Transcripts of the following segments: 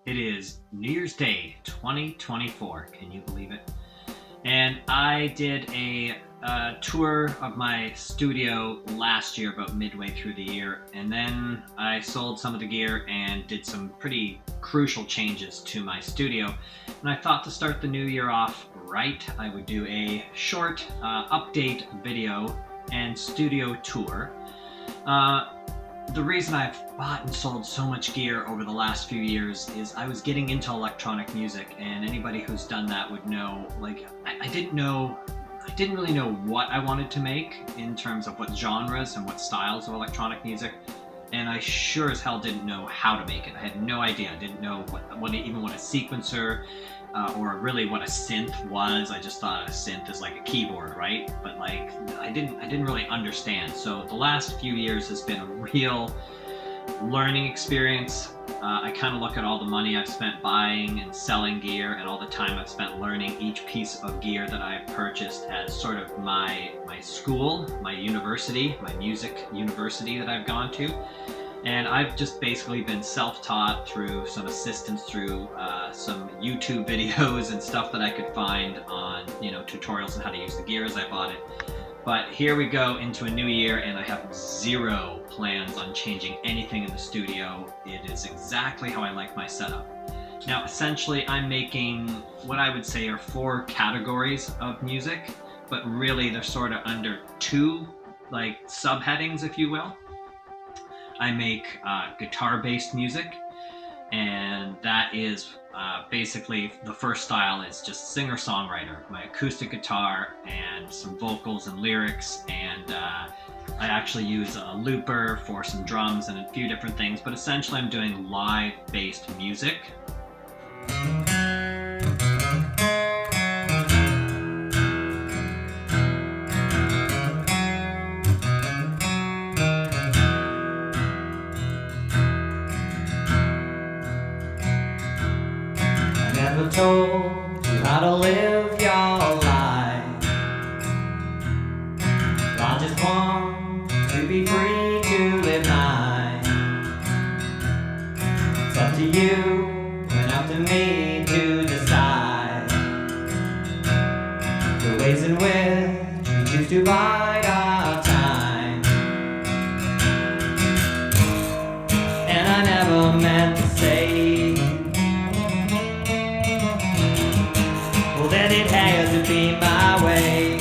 It is New Year's Day 2024. Can you believe it? And I did a tour of my studio last year, about midway through the year, and then I sold some of the gear and did some pretty crucial changes to my studio. And I thought to start the new year off right, I would do a short update video and studio tour. The reason I've bought and sold so much gear over the last few years is I was getting into electronic music, and anybody who's done that would know, I didn't really know what I wanted to make in terms of what genres and what styles of electronic music, and I sure as hell didn't know how to make it. I had no idea. I didn't know what a sequencer or really what a synth was. I just thought a synth is like a keyboard, right? But I didn't really understand. So the last few years has been a real learning experience. I kind of look at all the money I've spent buying and selling gear and all the time I've spent learning each piece of gear that I've purchased as sort of my school, my university, my music university that I've gone to. And I've just basically been self-taught through some assistance through some YouTube videos and stuff that I could find on, tutorials on how to use the gear as I bought it. But here we go into a new year, and I have zero plans on changing anything in the studio. It is exactly how I like my setup. Now, essentially, I'm making what I would say are 4 categories of music, but really they're sort of under 2, subheadings, if you will. I make guitar-based music, and that is basically the first style is just singer-songwriter, my acoustic guitar and some vocals and lyrics, and I actually use a looper for some drums and a few different things, but essentially I'm doing live-based music. Never told you how to live your life. I just want to be free to live mine. It's up to you and up to me to decide the ways in which we choose to bide our time. And I never meant to say that it has to be my way.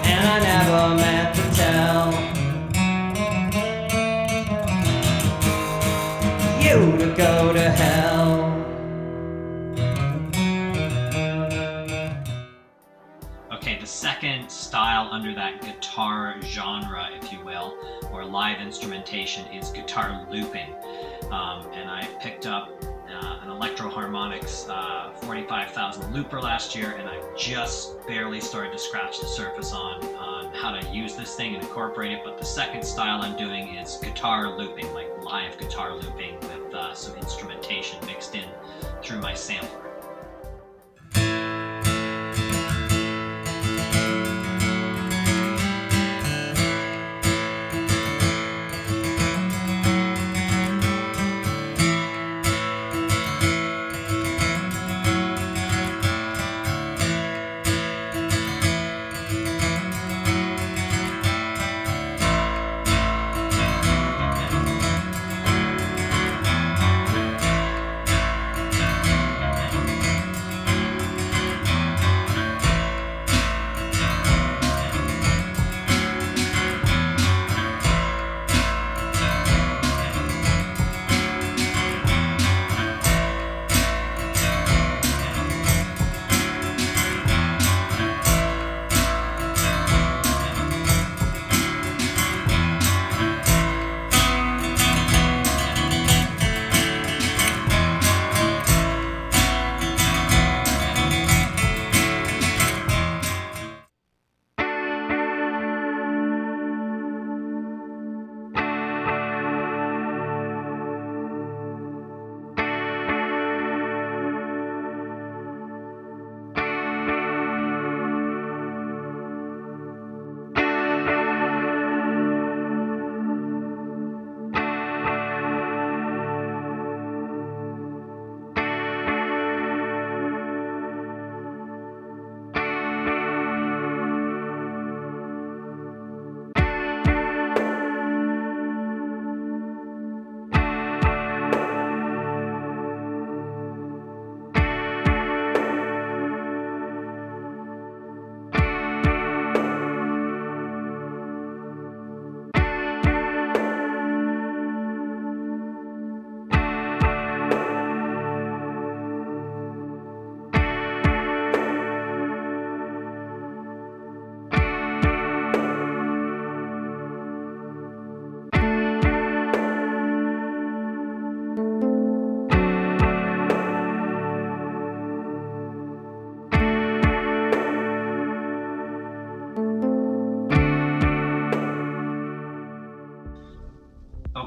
And I never meant to tell you to go to hell. Okay, the second style under that guitar genre, if you will, or live instrumentation, is guitar looping. And I picked up an Electro Harmonix 45,000 looper last year, and I just barely started to scratch the surface on how to use this thing and incorporate it. But the second style I'm doing is guitar looping, like live guitar looping with some instrumentation mixed in through my sampler.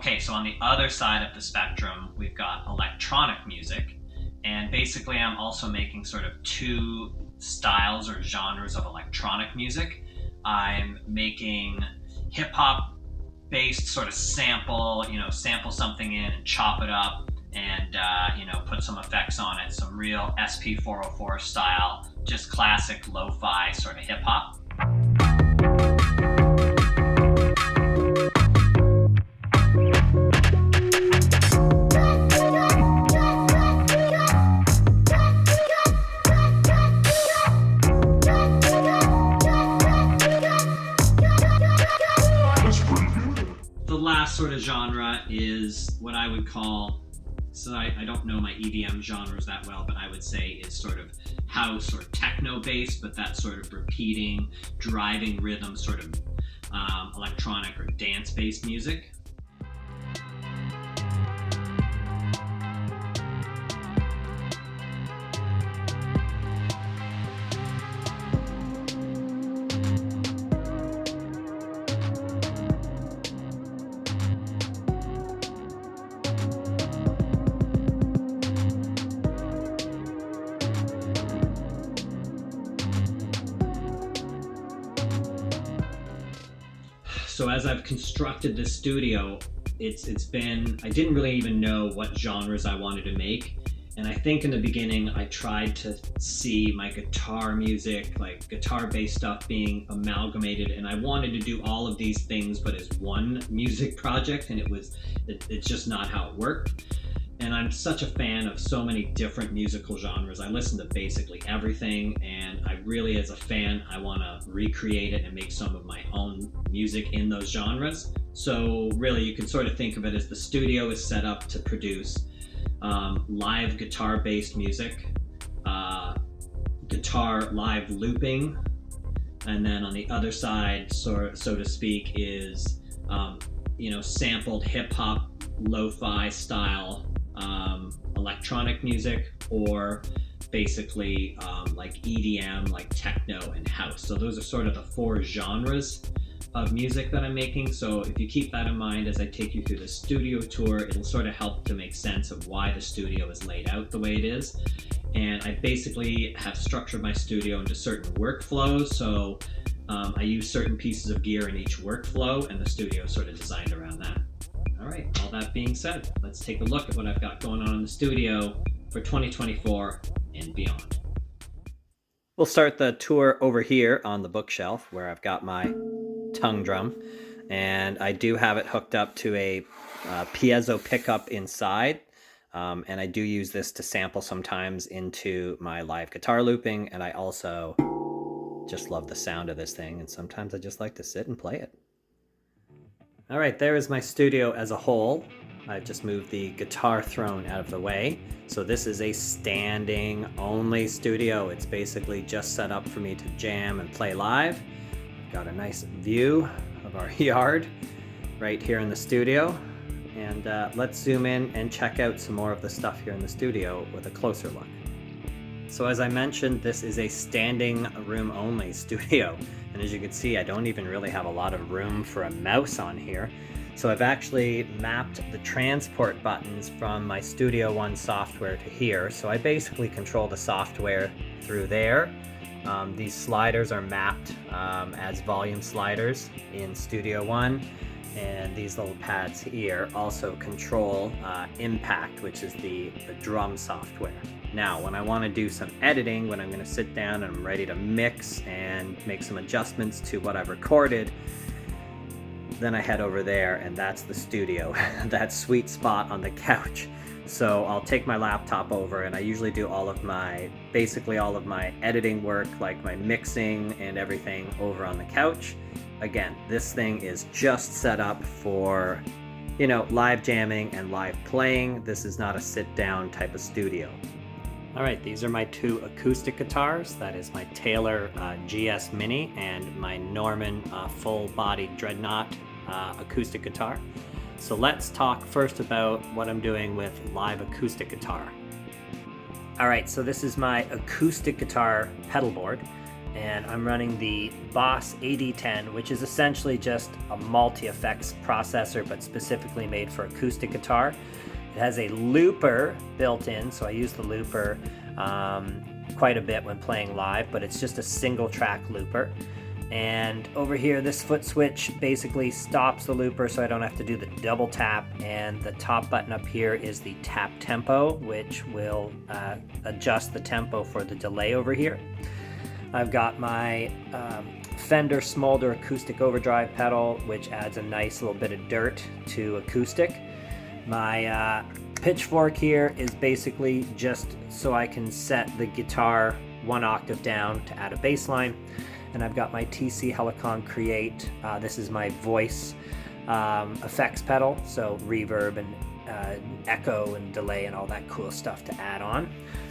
Okay, so on the other side of the spectrum, we've got electronic music. And basically, I'm also making sort of two styles or genres of electronic music. I'm making hip hop based sort of sample something in and chop it up and, put some effects on it. Some real SP404 style, just classic lo fi sort of hip hop. The last sort of genre is what I would call, so I don't know my EDM genres that well, but I would say is sort of house or techno based, but that sort of repeating, driving rhythm, sort of electronic or dance based music. So as I've constructed this studio, it's been, I didn't really even know what genres I wanted to make. And I think in the beginning, I tried to see my guitar music, like guitar-based stuff being amalgamated. And I wanted to do all of these things, but as one music project. And it's just not how it worked. And I'm such a fan of so many different musical genres. I listen to basically everything, and I really, as a fan, I want to recreate it and make some of my own music in those genres. So really, you can sort of think of it as the studio is set up to produce live guitar-based music, guitar live looping, and then on the other side, so to speak, is sampled hip-hop, lo-fi style electronic music, or basically like EDM, like techno and house. So those are sort of the four genres of music that I'm making. So if you keep that in mind as I take you through the studio tour, it'll sort of help to make sense of why the studio is laid out the way it is. And I basically have structured my studio into certain workflows. So I use certain pieces of gear in each workflow, and the studio is sort of designed around that. All right, all that being said, let's take a look at what I've got going on in the studio for 2024 and beyond. We'll start the tour over here on the bookshelf where I've got my tongue drum, and I do have it hooked up to a piezo pickup inside, and I do use this to sample sometimes into my live guitar looping, and I also just love the sound of this thing, and sometimes I just like to sit and play it. All right, there is my studio as a whole. I've just moved the guitar throne out of the way. So this is a standing only studio. It's basically just set up for me to jam and play live. I've got a nice view of our yard right here in the studio. And let's zoom in and check out some more of the stuff here in the studio with a closer look. So as I mentioned, this is a standing room only studio. And as you can see, I don't even really have a lot of room for a mouse on here. So I've actually mapped the transport buttons from my Studio One software to here. So I basically control the software through there. These sliders are mapped as volume sliders in Studio One. And these little pads here also control Impact, which is the drum software. Now, when I want to do some editing, when I'm going to sit down and I'm ready to mix and make some adjustments to what I've recorded, then I head over there, and that's the studio, that sweet spot on the couch. So I'll take my laptop over, and I usually do basically all of my editing work, like my mixing and everything, over on the couch. Again, this thing is just set up for, live jamming and live playing. This is not a sit-down type of studio. All right, these are my two acoustic guitars. That is my Taylor GS Mini and my Norman full-body Dreadnought acoustic guitar. So let's talk first about what I'm doing with live acoustic guitar. All right, so this is my acoustic guitar pedal board. and I'm running the Boss AD10, which is essentially just a multi-effects processor, but specifically made for acoustic guitar. It has a looper built in, so I use the looper quite a bit when playing live, but it's just a single track looper. And over here, this foot switch basically stops the looper so I don't have to do the double tap, and the top button up here is the tap tempo, which will adjust the tempo for the delay over here. I've got my Fender Smolder acoustic overdrive pedal, which adds a nice little bit of dirt to acoustic. My pitchfork here is basically just so I can set the guitar 1 octave down to add a bass line. And I've got my TC Helicon Create. This is my voice effects pedal, so reverb and echo and delay and all that cool stuff to add on.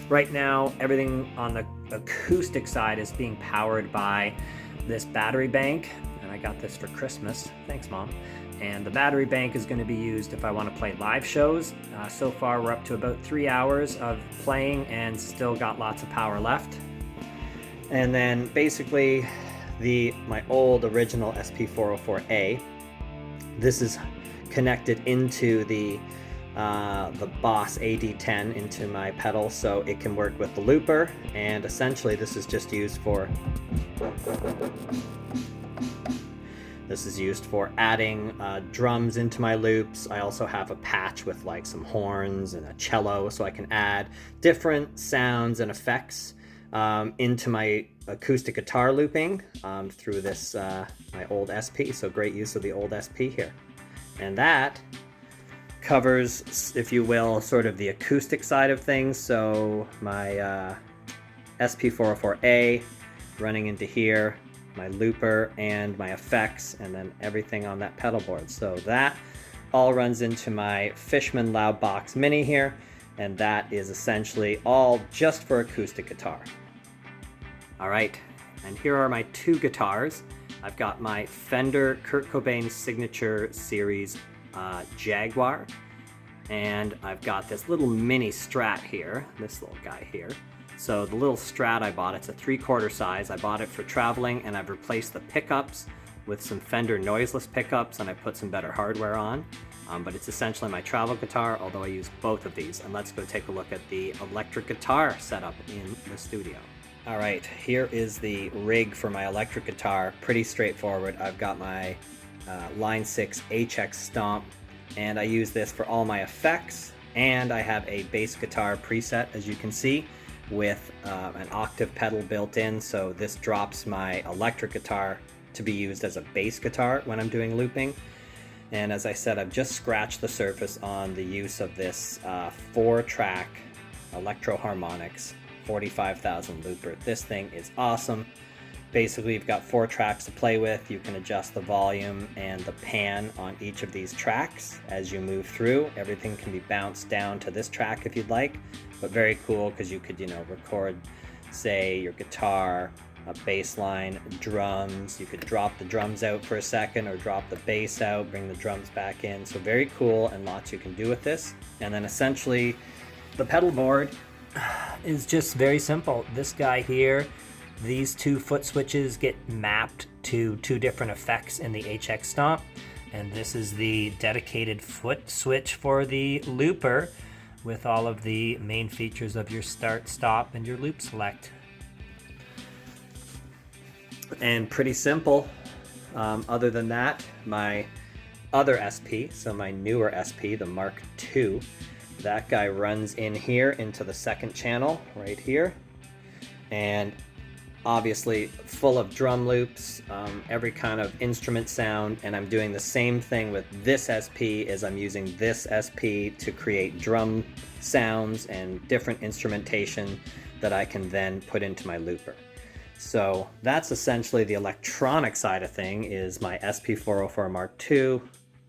Right now, everything on the acoustic side is being powered by this battery bank, and I got this for Christmas. Thanks, Mom. And the battery bank is going to be used if I want to play live shows. So far, we're up to about 3 hours of playing and still got lots of power left. And then basically my old original SP404A, this is connected into the Boss AD10 into my pedal, so it can work with the looper, and essentially this is just used for adding drums into my loops. I also have a patch with like some horns and a cello, so I can add different sounds and effects into my acoustic guitar looping through this my old SP. So great use of the old SP here. And that covers, if you will, sort of the acoustic side of things. So my SP404A running into here, my looper and my effects, and then everything on that pedal board. So that all runs into my Fishman Loudbox Mini here, and that is essentially all just for acoustic guitar. All right, and here are my 2 guitars. I've got my Fender Kurt Cobain Signature Series Jaguar, and I've got this little mini Strat here, this little guy here. So the little Strat I bought, it's a 3/4 size. I bought it for traveling, and I've replaced the pickups with some Fender noiseless pickups, and I put some better hardware on. But it's essentially my travel guitar, although I use both of these. And let's go take a look at the electric guitar setup in the studio. All right, here is the rig for my electric guitar. Pretty straightforward. I've got my Line 6 HX Stomp, and I use this for all my effects. And I have a bass guitar preset, as you can see, with an octave pedal built in. So this drops my electric guitar to be used as a bass guitar when I'm doing looping. And as I said, I've just scratched the surface on the use of this 4-track Electro Harmonix 45,000 looper. This thing is awesome. Basically, you've got 4 tracks to play with. You can adjust the volume and the pan on each of these tracks as you move through. Everything can be bounced down to this track if you'd like, but very cool because you could, record, say, your guitar, a bass line, drums. You could drop the drums out for a second or drop the bass out, bring the drums back in. So very cool, and lots you can do with this. And then essentially the pedal board is just very simple. This guy here, these 2 foot switches get mapped to 2 different effects in the HX Stomp, and this is the dedicated foot switch for the looper with all of the main features of your start, stop, and your loop select. And pretty simple. Other than that, my other SP, so my newer SP, the Mark II, that guy runs in here into the second channel right here, and obviously full of drum loops, every kind of instrument sound. And I'm doing the same thing with this SP as I'm using this SP to create drum sounds and different instrumentation that I can then put into my looper. So that's essentially the electronic side of thing, is my SP404 Mark II,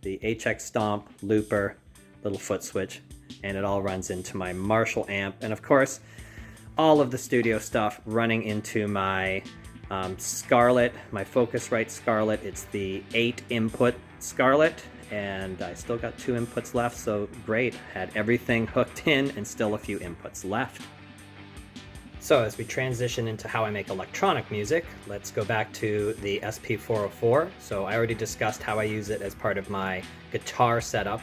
the HX Stomp, looper, little foot switch, and it all runs into my Marshall amp. And of course, all of the studio stuff running into my Scarlett, my Focusrite Scarlett. It's the 8 input Scarlett, and I still got 2 inputs left, so great. Had everything hooked in and still a few inputs left. So as we transition into how I make electronic music, let's go back to the SP404. So I already discussed how I use it as part of my guitar setup,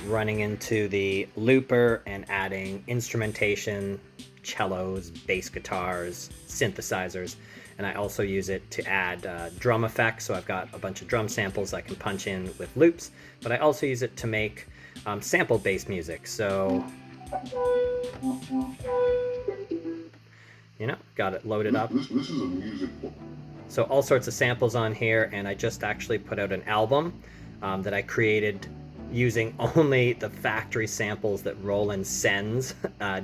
running into the looper and adding instrumentation, cellos, bass guitars, synthesizers. And I also use it to add drum effects. So I've got a bunch of drum samples I can punch in with loops, but I also use it to make sample-based music. So, got it loaded up. This is a music book. So all sorts of samples on here, and I just actually put out an album that I created using only the factory samples that Roland sends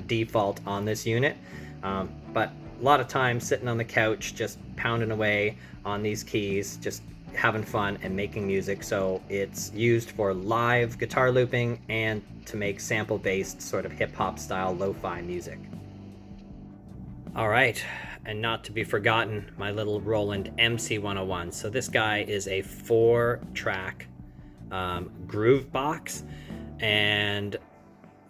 default on this unit. But a lot of time sitting on the couch, just pounding away on these keys, just having fun and making music. So it's used for live guitar looping and to make sample-based sort of hip-hop style lo-fi music. All right, and not to be forgotten, my little Roland MC101. So this guy is a 4-track groove box, and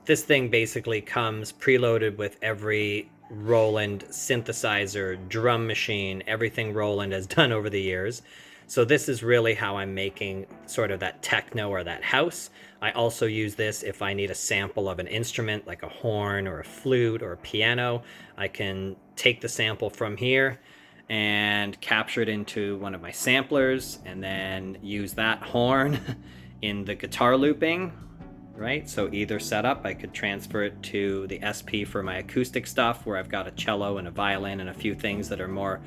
this thing basically comes preloaded with every Roland synthesizer, drum machine, everything Roland has done over the years. So this is really how I'm making sort of that techno or that house. I also use this if I need a sample of an instrument like a horn or a flute or a piano. I can take the sample from here and capture it into one of my samplers and then use that horn in the guitar looping, right? So either setup, I could transfer it to the SP for my acoustic stuff where I've got a cello and a violin and a few things that are more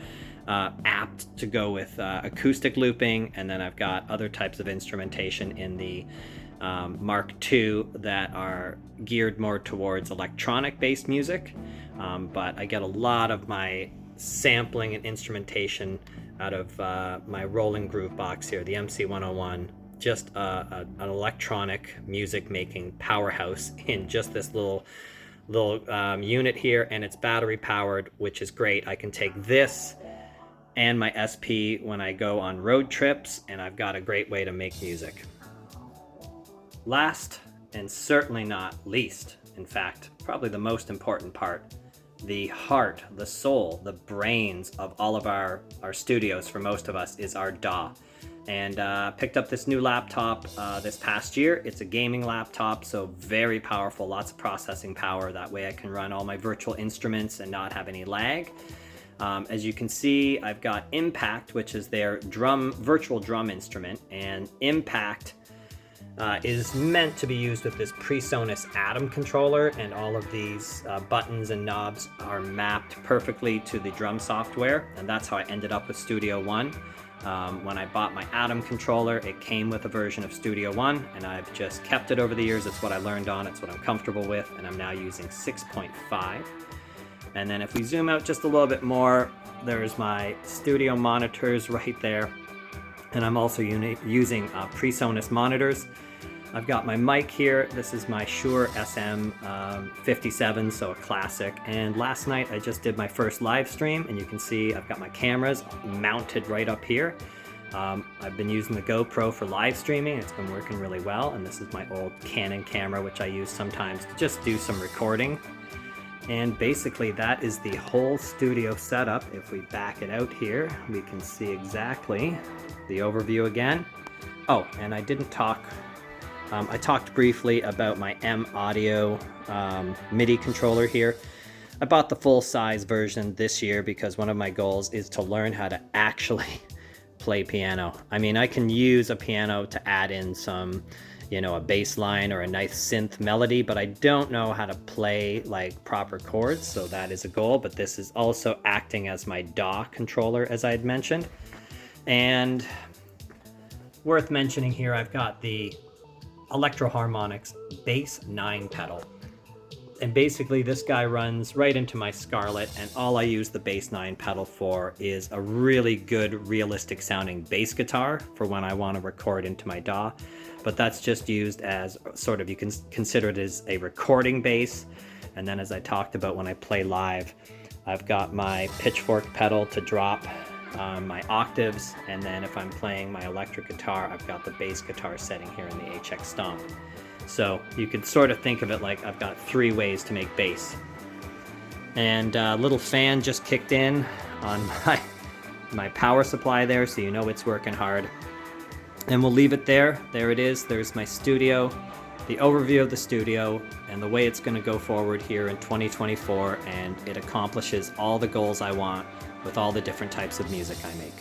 apt to go with acoustic looping, and then I've got other types of instrumentation in the Mark II that are geared more towards electronic based music, but I get a lot of my sampling and instrumentation out of my Roland Groove box here, the MC101. Just an electronic music making powerhouse in just this little unit here, and it's battery powered, which is great. I can take this and my SP when I go on road trips, and I've got a great way to make music. Last, and certainly not least, in fact, probably the most important part, the heart, the soul, the brains of all of our studios for most of us is our DAW. And picked up this new laptop this past year. It's a gaming laptop, so very powerful, lots of processing power. That way I can run all my virtual instruments and not have any lag. As you can see, I've got Impact, which is their virtual drum instrument, and Impact is meant to be used with this PreSonus Atom controller, and all of these buttons and knobs are mapped perfectly to the drum software, and that's how I ended up with Studio One. When I bought my Atom controller, it came with a version of Studio One, and I've just kept it over the years. It's what I learned on, it's what I'm comfortable with, and I'm now using 6.5. And then if we zoom out just a little bit more, there's my studio monitors right there. And I'm also using PreSonus monitors. I've got my mic here. This is my Shure SM57, so a classic. And last night I just did my first live stream, and you can see I've got my cameras mounted right up here. I've been using the GoPro for live streaming. It's been working really well. And this is my old Canon camera, which I use sometimes to just do some recording. And basically that is the whole studio setup. If we back it out here, we can see exactly the overview again. Oh, and I didn't talk, I talked briefly about my M Audio MIDI controller here. I bought the full-size version this year because one of my goals is to learn how to actually play piano. I mean, I can use a piano to add in some, a bass line or a nice synth melody, but I don't know how to play like proper chords, so that is a goal. But this is also acting as my DAW controller, as I had mentioned. And worth mentioning here, I've got the Electro-Harmonix Bass 9 pedal. And basically this guy runs right into my Scarlett, and all I use the Bass 9 pedal for is a really good, realistic sounding bass guitar for when I want to record into my DAW. But that's just used as sort of, you can consider it as a recording bass. And then as I talked about when I play live, I've got my Pitchfork pedal to drop my octaves, and then if I'm playing my electric guitar, I've got the bass guitar setting here in the HX Stomp. So you could sort of think of it like I've got 3 ways to make bass. And a little fan just kicked in on my power supply there, so you know it's working hard. And we'll leave it there. There it is. There's my studio, the overview of the studio, and the way it's going to go forward here in 2024, and it accomplishes all the goals I want with all the different types of music I make.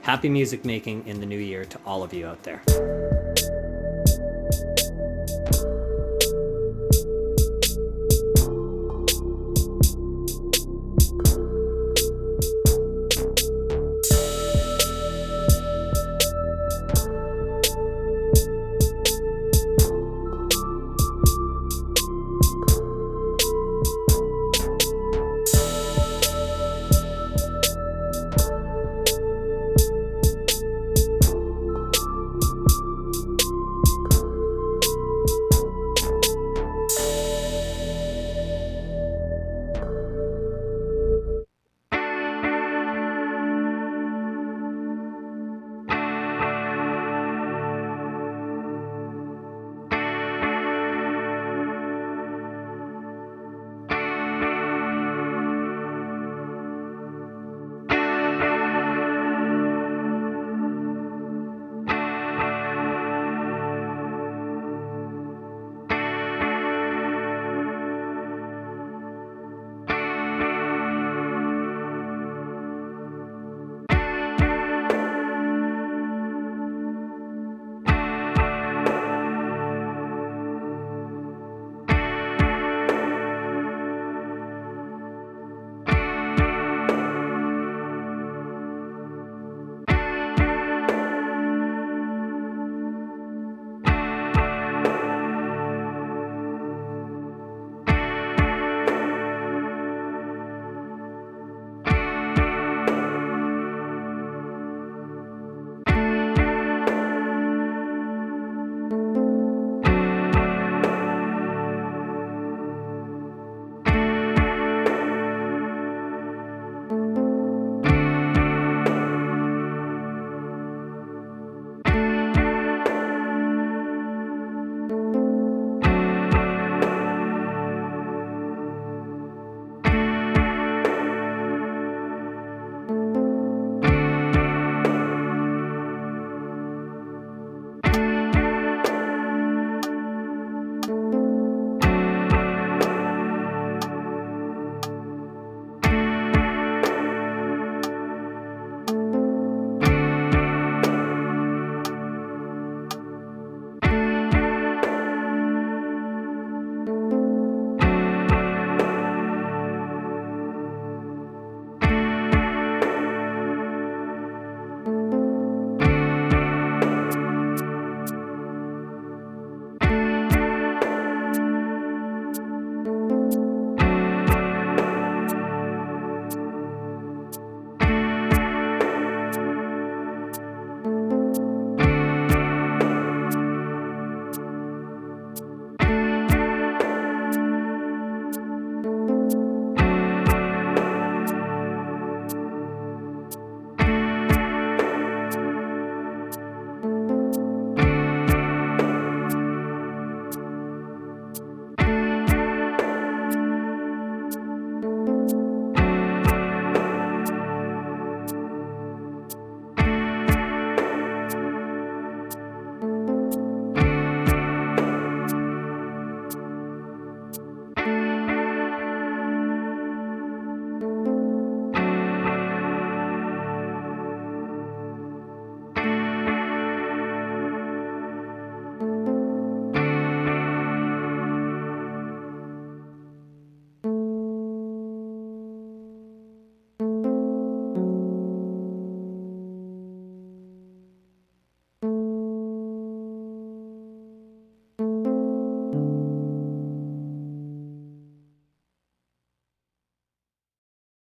Happy music making in the new year to all of you out there.